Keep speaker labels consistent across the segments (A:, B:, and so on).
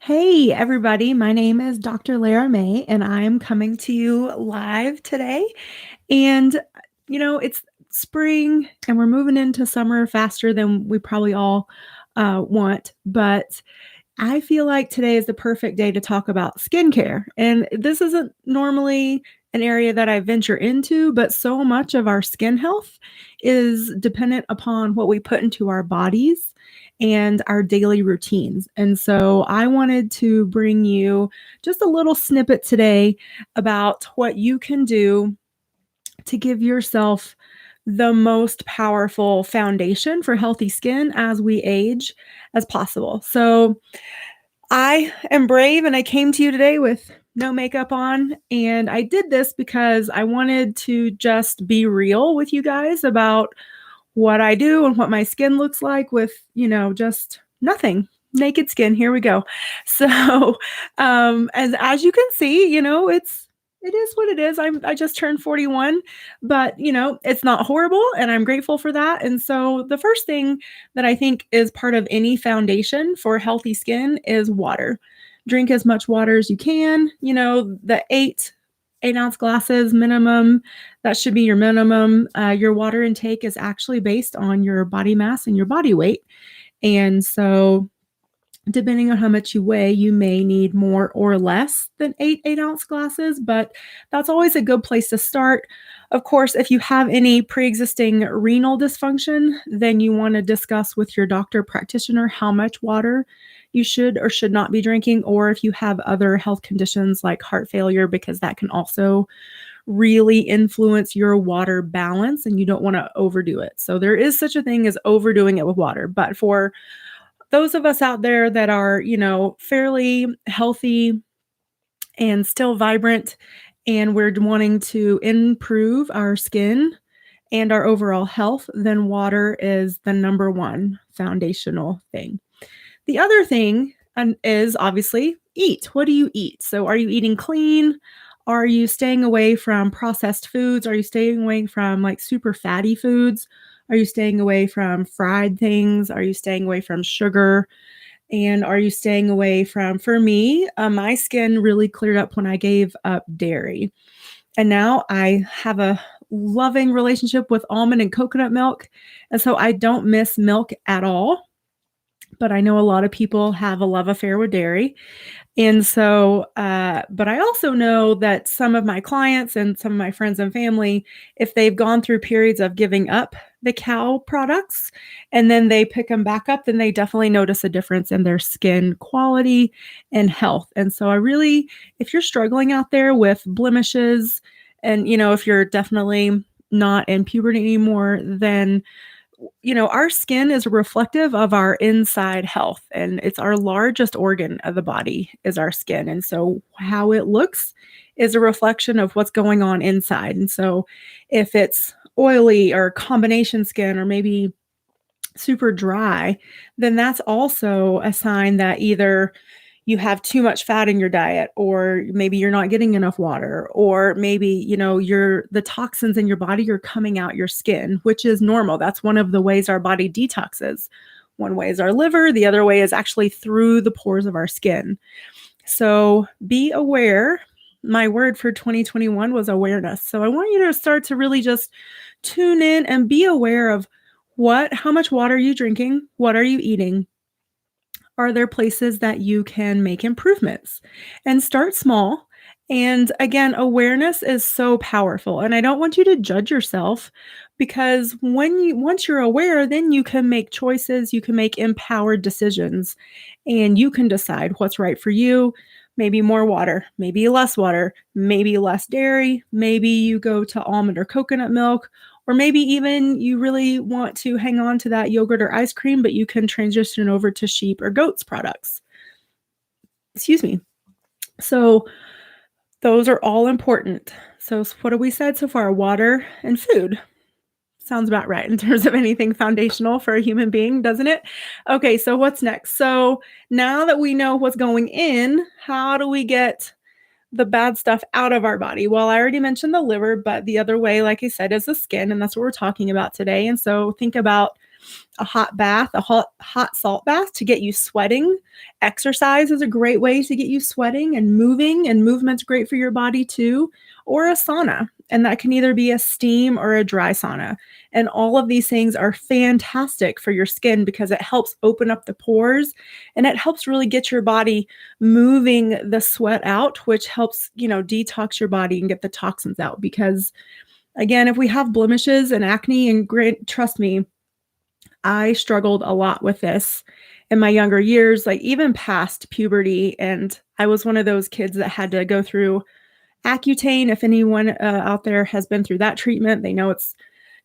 A: Hey, everybody. My name is Dr. Lara May, and I'm coming to you live today. And, it's spring and we're moving into summer faster than we probably all want. But I feel like today is the perfect day to talk about skincare. And this isn't normally an area that I venture into, but so much of our skin health is dependent upon what we put into our bodies and our daily routines. And so I wanted to bring you just a little snippet today about what you can do to give yourself the most powerful foundation for healthy skin as we age as possible. So, I am brave and I came to you today with no makeup on. And I did this because I wanted to just be real with you guys about what I do and what my skin looks like with, just nothing. Naked skin. Here we go. So, as you can see, it is what it is. I just turned 41, but it's not horrible and I'm grateful for that. And so the first thing that I think is part of any foundation for healthy skin is water. Drink as much water as you can. The 8 ounce glasses minimum, that should be your minimum. Your water intake is actually based on your body mass and your body weight. And so depending on how much you weigh, you may need more or less than 8 ounce glasses, but that's always a good place to start. Of course, if you have any pre-existing renal dysfunction, then you want to discuss with your doctor practitioner how much water you should or should not be drinking, or if you have other health conditions like heart failure, because that can also really influence your water balance and you don't want to overdo it. So there is such a thing as overdoing it with water, but for those of us out there that are, fairly healthy and still vibrant, and we're wanting to improve our skin and our overall health, then water is the number one foundational thing. The other thing is obviously eat. What do you eat? So, are you eating clean? Are you staying away from processed foods? Are you staying away from like super fatty foods? Are you staying away from fried things? Are you staying away from sugar? And are you staying away from, for me, my skin really cleared up when I gave up dairy. And now I have a loving relationship with almond and coconut milk. And so I don't miss milk at all. But I know a lot of people have a love affair with dairy. And so, but I also know that some of my clients and some of my friends and family, if they've gone through periods of giving up the cow products and then they pick them back up, then they definitely notice a difference in their skin quality and health. And so if you're struggling out there with blemishes and, if you're definitely not in puberty anymore, then our skin is reflective of our inside health, and it's our largest organ of the body is our skin. And so how it looks is a reflection of what's going on inside. And so if it's oily or combination skin or maybe super dry, then that's also a sign that either you have too much fat in your diet, or maybe you're not getting enough water, or maybe, the toxins in your body are coming out your skin, which is normal. That's one of the ways our body detoxes. One way is our liver, the other way is actually through the pores of our skin. So be aware. My word for 2021 was awareness. So I want you to start to really just tune in and be aware of how much water are you drinking? What are you eating? Are there places that you can make improvements? And start small. And again, awareness is so powerful. And I don't want you to judge yourself, because once you're aware, then you can make choices, you can make empowered decisions, and you can decide what's right for you. Maybe more water, maybe less water, maybe less dairy, maybe you go to almond or coconut milk, or maybe even you really want to hang on to that yogurt or ice cream, but you can transition over to sheep or goats products. Excuse me. So those are all important. So what have we said so far? Water and food. Sounds about right in terms of anything foundational for a human being, doesn't it? Okay, so what's next? So now that we know what's going in, how do we get the bad stuff out of our body? Well, I already mentioned the liver, but the other way, like I said, is the skin, and that's what we're talking about today. And so think about a hot bath, a hot salt bath to get you sweating. Exercise is a great way to get you sweating and moving, and movement's great for your body too, or a sauna. And that can either be a steam or a dry sauna. And all of these things are fantastic for your skin because it helps open up the pores and it helps really get your body moving the sweat out, which helps, detox your body and get the toxins out. Because again, if we have blemishes and acne, and trust me, I struggled a lot with this in my younger years, like even past puberty. And I was one of those kids that had to go through Accutane. If anyone out there has been through that treatment, they know it's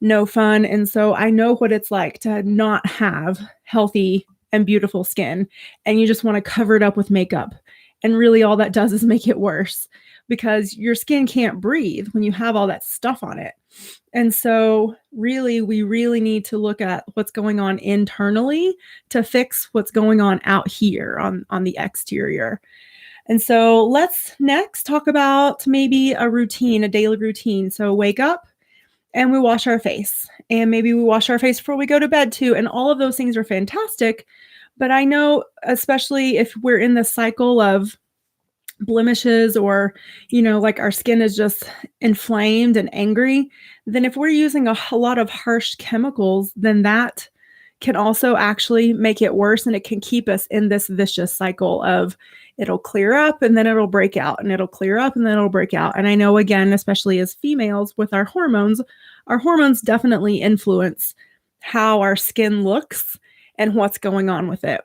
A: no fun. And so I know what it's like to not have healthy and beautiful skin, and you just want to cover it up with makeup. And really all that does is make it worse because your skin can't breathe when you have all that stuff on it. And so really, we really need to look at what's going on internally to fix what's going on out here on the exterior. And so let's next talk about maybe a routine, a daily routine. So wake up and we wash our face, and maybe we wash our face before we go to bed too. And all of those things are fantastic. But I know, especially if we're in the cycle of blemishes or, like our skin is just inflamed and angry, then if we're using a lot of harsh chemicals, then that can also actually make it worse. And it can keep us in this vicious cycle of it'll clear up and then it'll break out, and it'll clear up and then it'll break out. And I know, again, especially as females with our hormones definitely influence how our skin looks and what's going on with it.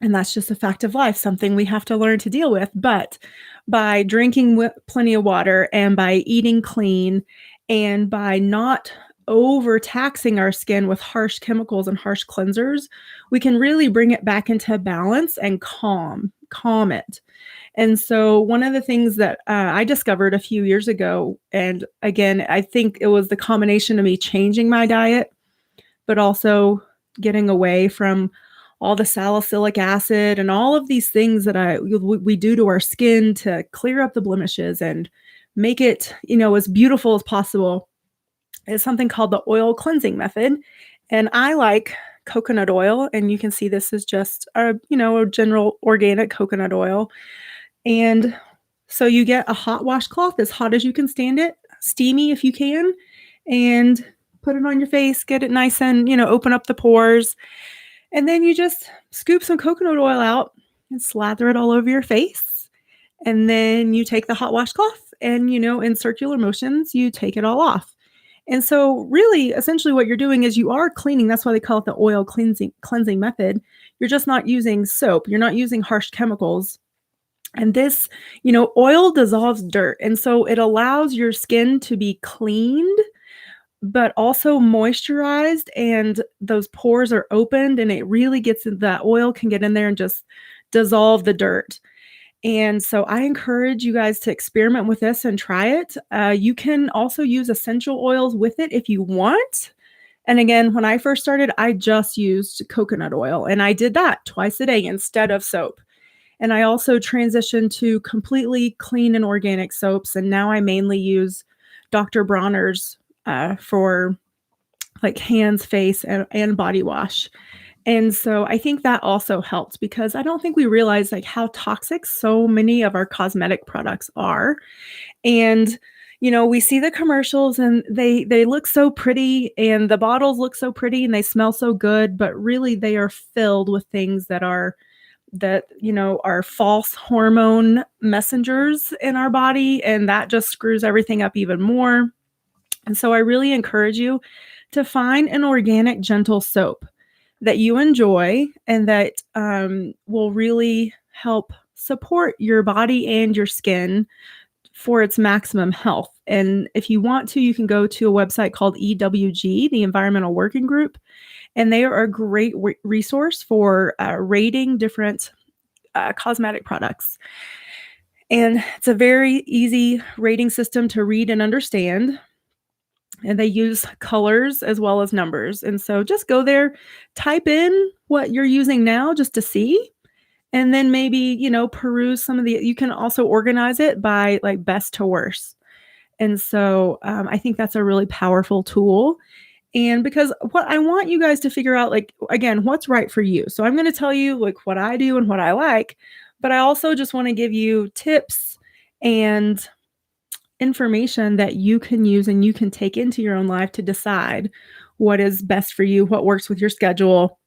A: And that's just a fact of life, something we have to learn to deal with. But by drinking plenty of water and by eating clean and by not overtaxing our skin with harsh chemicals and harsh cleansers, we can really bring it back into balance and calm it. And so one of the things that I discovered a few years ago, and again, I think it was the combination of me changing my diet, but also getting away from all the salicylic acid and all of these things that we do to our skin to clear up the blemishes and make it, as beautiful as possible, is something called the oil cleansing method. And I like coconut oil, and you can see this is just a general organic coconut oil. And so you get a hot washcloth, as hot as you can stand it, steamy if you can, and put it on your face, get it nice and, open up the pores. And then you just scoop some coconut oil out and slather it all over your face. And then you take the hot washcloth and, in circular motions, you take it all off. And so really, essentially what you're doing is you are cleaning. That's why they call it the oil cleansing method. You're just not using soap. You're not using harsh chemicals. And this, oil dissolves dirt. And so it allows your skin to be cleaned, but also moisturized, and those pores are opened, and it really that oil can get in there and just dissolve the dirt. And so I encourage you guys to experiment with this and try it. You can also use essential oils with it if you want. And again, when I first started, I just used coconut oil, and I did that twice a day instead of soap. And I also transitioned to completely clean and organic soaps. And now I mainly use Dr. Bronner's for like hands, face, and body wash. And so I think that also helps, because I don't think we realize like how toxic so many of our cosmetic products are. And, we see the commercials and they look so pretty, and the bottles look so pretty, and they smell so good, but really they are filled with things that are false hormone messengers in our body. And that just screws everything up even more. And so I really encourage you to find an organic, gentle soap that you enjoy and that will really help support your body and your skin for its maximum health. And if you want to, you can go to a website called EWG, the Environmental Working Group, and they are a great resource for rating different cosmetic products. And it's a very easy rating system to read and understand. And they use colors as well as numbers. And so just go there, type in what you're using now just to see. And then maybe, peruse some of you can also organize it by like best to worst. And so I think that's a really powerful tool. And because what I want you guys to figure out, like, again, what's right for you. So I'm going to tell you like what I do and what I like, but I also just want to give you tips and information that you can use and you can take into your own life to decide what is best for you, what works with your schedule,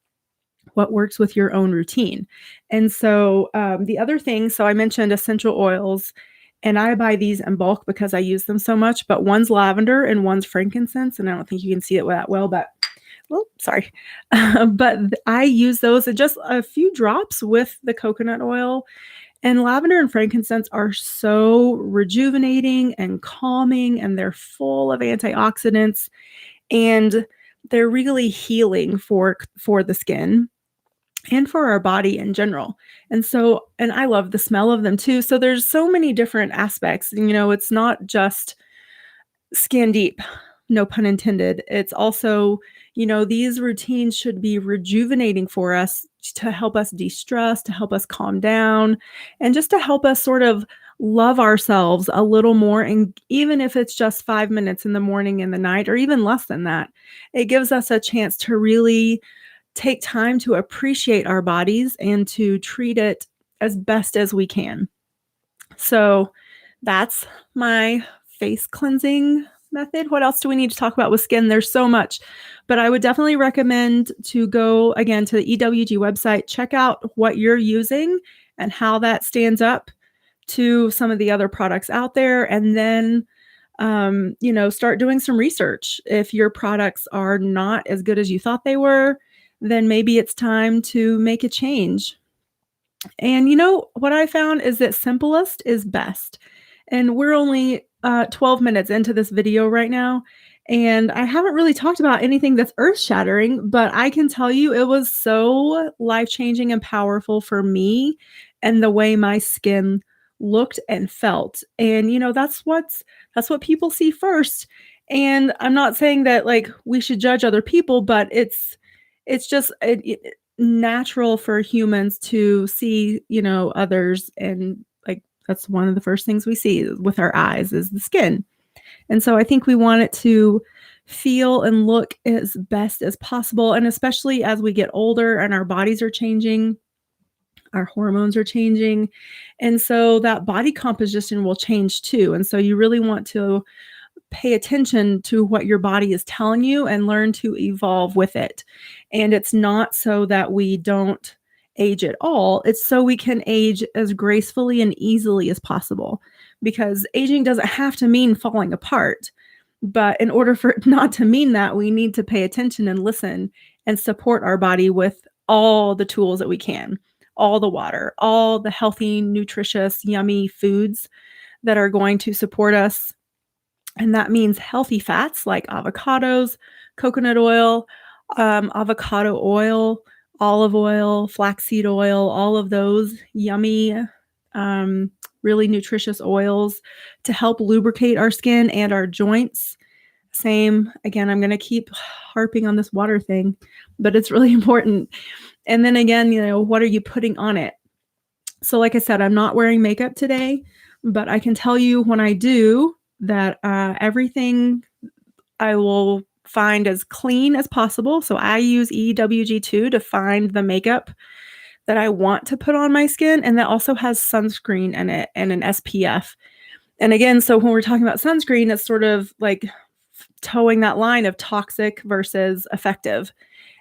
A: what works with your own routine. And so the other thing, so I mentioned essential oils, and I buy these in bulk because I use them so much, but one's lavender and one's frankincense. And I don't think you can see it that well, but well, sorry. But I use those in just a few drops with the coconut oil. And lavender and frankincense are so rejuvenating and calming, and they're full of antioxidants, and they're really healing for the skin and for our body in general. And so, and I love the smell of them too. So there's so many different aspects. It's not just skin deep, no pun intended. It's also, these routines should be rejuvenating for us to help us de-stress, to help us calm down, and just to help us sort of love ourselves a little more. And even if it's just 5 minutes in the morning and the night, or even less than that, it gives us a chance to really take time to appreciate our bodies and to treat it as best as we can. So that's my face cleansing method. What else do we need to talk about with skin? There's so much, but I would definitely recommend to go again to the EWG website, check out what you're using and how that stands up to some of the other products out there. And then, start doing some research. If your products are not as good as you thought they were, then maybe it's time to make a change. And what I found is that simplest is best. And we're only 12 minutes into this video right now. And I haven't really talked about anything that's earth shattering, but I can tell you it was so life changing and powerful for me and the way my skin looked and felt. And that's what people see first. And I'm not saying that like we should judge other people, but it's just natural for humans to see, others, and like that's one of the first things we see with our eyes is the skin. And so I think we want it to feel and look as best as possible. And especially as we get older and our bodies are changing, our hormones are changing. And so that body composition will change too. And so you really want to pay attention to what your body is telling you and learn to evolve with it. And it's not so that we don't age at all. It's so we can age as gracefully and easily as possible, because aging doesn't have to mean falling apart. But in order for it not to mean that, we need to pay attention and listen and support our body with all the tools that we can, all the water, all the healthy, nutritious, yummy foods that are going to support us. And that means healthy fats like avocados, coconut oil, avocado oil, olive oil, flaxseed oil, all of those yummy, really nutritious oils to help lubricate our skin and our joints. Same, again, I'm going to keep harping on this water thing, but it's really important. And then again, what are you putting on it? So like I said, I'm not wearing makeup today, but I can tell you when I do that everything I will find as clean as possible. So I use EWG2 to find the makeup that I want to put on my skin. And that also has sunscreen in it and an SPF. And again, so when we're talking about sunscreen, it's sort of like towing that line of toxic versus effective.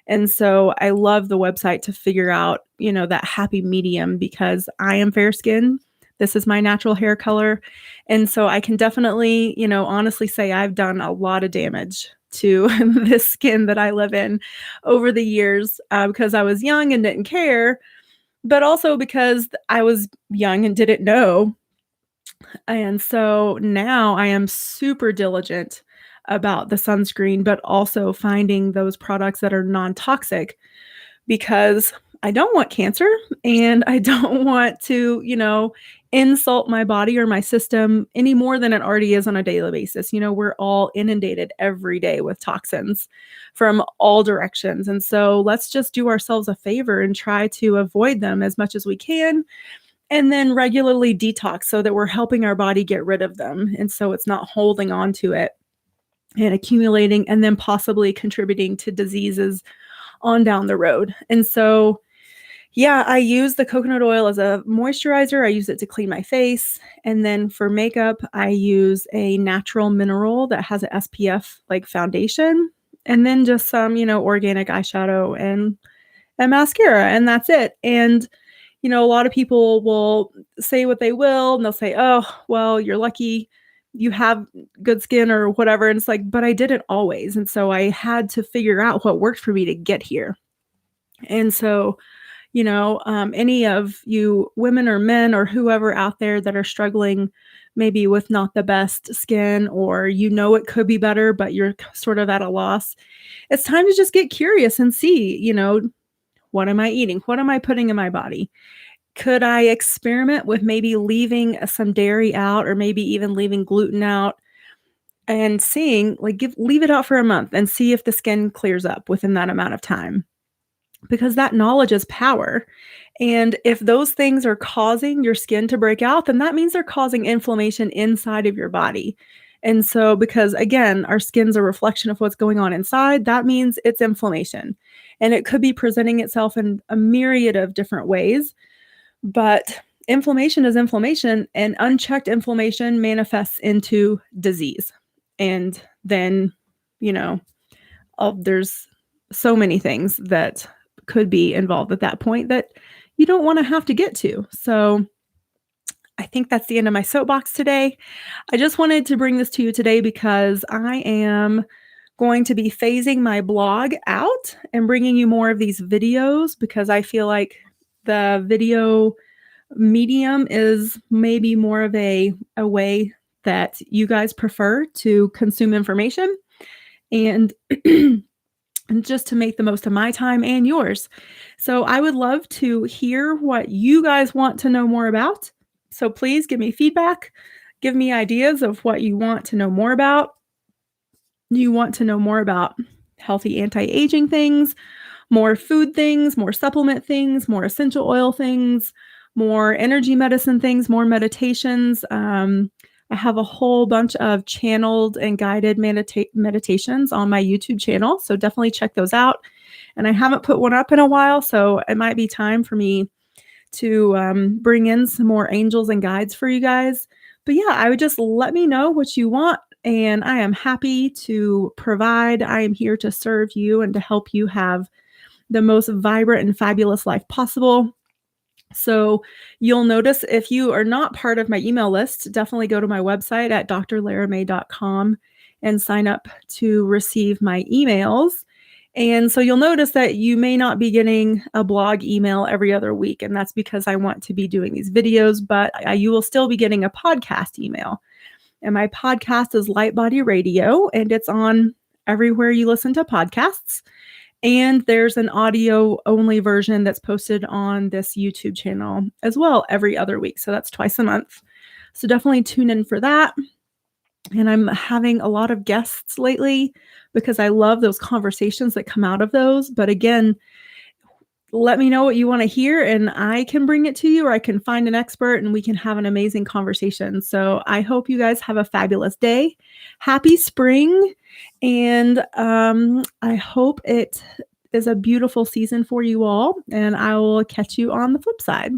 A: And so I love the website to figure out, that happy medium, because I am fair skinned. This is my natural hair color. And so I can definitely, honestly say I've done a lot of damage to this skin that I live in over the years because I was young and didn't care, but also because I was young and didn't know. And so now I am super diligent about the sunscreen, but also finding those products that are non-toxic, because I don't want cancer and I don't want to, insult my body or my system any more than it already is on a daily basis. We're all inundated every day with toxins from all directions. And so let's just do ourselves a favor and try to avoid them as much as we can. And then regularly detox so that we're helping our body get rid of them. And so it's not holding on to it. and accumulating and then possibly contributing to diseases on down the road. And so, yeah, I use the coconut oil as a moisturizer. I use it to clean my face. And then for makeup, I use a natural mineral that has an SPF like foundation. And then just some, organic eyeshadow and mascara. And that's it. And, a lot of people will say what they will and they'll say, oh, well, you're lucky you have good skin or whatever. And it's like, but I didn't always. And so I had to figure out what worked for me to get here. And so, any of you women or men or whoever out there that are struggling maybe with not the best skin, or it could be better, but you're sort of at a loss, it's time to just get curious and see, what am I eating? What am I putting in my body? Could I experiment with maybe leaving some dairy out or maybe even leaving gluten out and seeing, leave it out for a month and see if the skin clears up within that amount of time? Because that knowledge is power. And if those things are causing your skin to break out, then that means they're causing inflammation inside of your body. And so, because again, our skin's a reflection of what's going on inside, that means it's inflammation. And it could be presenting itself in a myriad of different ways. But inflammation is inflammation, and unchecked inflammation manifests into disease. And then, there's so many things that could be involved at that point that you don't want to have to get to. So I think that's the end of my soapbox today. I just wanted to bring this to you today because I am going to be phasing my blog out and bringing you more of these videos, because I feel like the video medium is maybe more of a way that you guys prefer to consume information, and and just to make the most of my time and yours. So I would love to hear what you guys want to know more about. So please give me feedback, give me ideas of what you want to know more about. You want to know more about healthy anti-aging things, more food things, more supplement things, more essential oil things, more energy medicine things, more meditations. I have a whole bunch of channeled and guided meditations on my YouTube channel, so definitely check those out. And I haven't put one up in a while, so it might be time for me to bring in some more angels and guides for you guys. But yeah, I would just let me know what you want, and I am happy to provide. I am here to serve you and to help you have the most vibrant and fabulous life possible. So you'll notice, if you are not part of my email list, definitely go to my website at drlaramay.com and sign up to receive my emails. And so you'll notice that you may not be getting a blog email every other week. And that's because I want to be doing these videos, but you will still be getting a podcast email. And my podcast is Light Body Radio, and it's on everywhere you listen to podcasts. And there's an audio only version that's posted on this YouTube channel as well every other week. So that's twice a month. So definitely tune in for that. And I'm having a lot of guests lately because I love those conversations that come out of those. But again, let me know what you want to hear and I can bring it to you, or I can find an expert and we can have an amazing conversation. So I hope you guys have a fabulous day. Happy spring. And I hope it is a beautiful season for you all. And I will catch you on the flip side.